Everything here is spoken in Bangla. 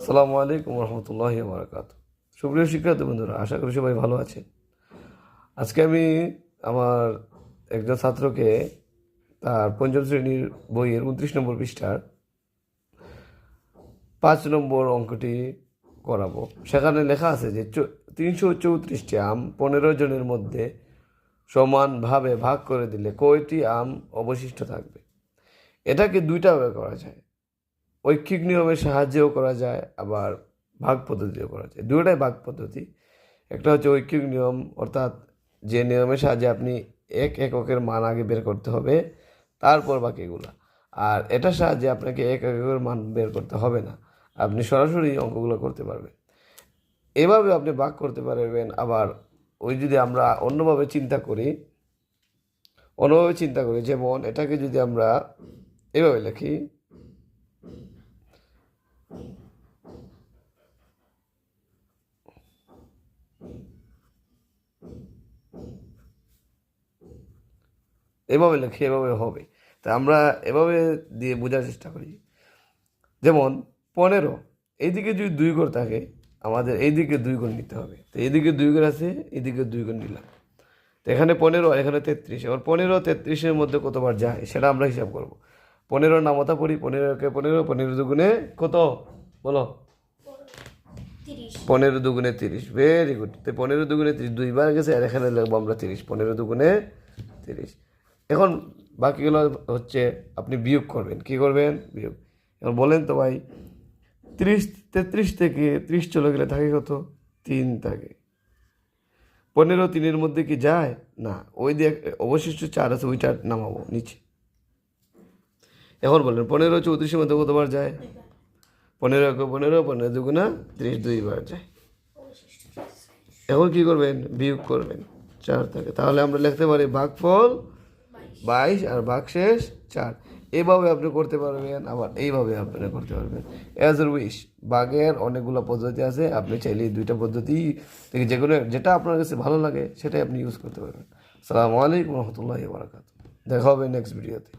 আসসালামু আলাইকুম রহমতুল্লাহি ওয়া বারাকাতুহু। সুপ্রিয় শিক্ষার্থী বন্ধুরা, আশা করি সবাই ভালো আছেন। আজকে আমি আমার একজন ছাত্রকে তার পঞ্চম শ্রেণীর বইয়ের 29 নম্বর পৃষ্ঠার 5 নম্বর অঙ্কটি করাবো। সেখানে লেখা আছে যে 334টি আম 15 জনের মধ্যে সমানভাবে ভাগ করে দিলে কয়টি আম অবশিষ্ট থাকবে। এটাকে দুইটাভাবে করা যায়, ঐচ্ছিক নিয়মের সাহায্যেও করা যায়, আবার ভাগ পদ্ধতিও করা যায়। দুটোটাই ভাগ পদ্ধতি। একটা হচ্ছে ঐচ্ছিক নিয়ম, অর্থাৎ যে নিয়মের সাহায্যে আপনি এক এককের মান আগে বের করতে হবে, তারপর বাকিগুলা। আর এটার সাহায্যে আপনাকে এক এককের মান বের করতে হবে না, আপনি সরাসরি অঙ্কগুলো করতে পারবেন। এভাবে আপনি ভাগ করতে পারবেন। আবার ওই যদি আমরা অন্যভাবে চিন্তা করি, যেমন এটাকে যদি আমরা এভাবে লিখি, এভাবে লিখি, এভাবে হবে। তা আমরা এভাবে দিয়ে বোঝার চেষ্টা করি। যেমন 15, এইদিকে যদি 2 ঘর থাকে, আমাদের এইদিকে 2 ঘর নিতে হবে। তো এইদিকে 2 ঘর আছে, এইদিকে 2 ঘর নিলাম। তো এখানে 15, এখানে 33। এবার 15 33-এর মধ্যে কতবার যায় সেটা আমরা হিসাব করব। 15 নামতা পড়ি, 15কে 15, 15 দুগুণে কত বলো? 15 দুগুণে 30। Very good. তো 15 দুগুণে 30 দুইবার গেছে, আর এখানে লিখবো আমরা 30। 15 দুগুণে 30। এখন বাকিগুলো হচ্ছে আপনি বিয়োগ করবেন। কি করবেন? বিয়োগ। এখন বলেন তো ভাই, 33 থেকে 30 চলে গেলে থাকে কত? 3 থাকে। 15 3-এর মধ্যে কি যায়? না। ওই দিয়ে অবশিষ্ট 4 আছে, ওইটা নামাবো নিচে। এখন বলেন 15 34-এর মধ্যে কতবার যায়? 15 15, 15 দুগুণা 30, 2বার যায়। এখন কি করবেন? বিয়োগ করবেন। 4 থাকে। তাহলে আমরা লিখতে পারি ভাগফল 22 আর ভাগশেষ 4। এইভাবে আপনি করতে পারবেন, আবার এইভাবে আপনি করতে পারবেন। As a wish. ভাগের অনেকগুলো পদ্ধতি আছে, আপনি চাইলে দুইটা পদ্ধতি থেকে যেটা আপনার কাছে ভালো লাগে সেটাই আপনি ইউজ করতে পারবেন। আসসালামু আলাইকুম রহমতুল্লাহি ওয়া বারাকাতুহু। দেখা হবে নেক্সট ভিডিওতে।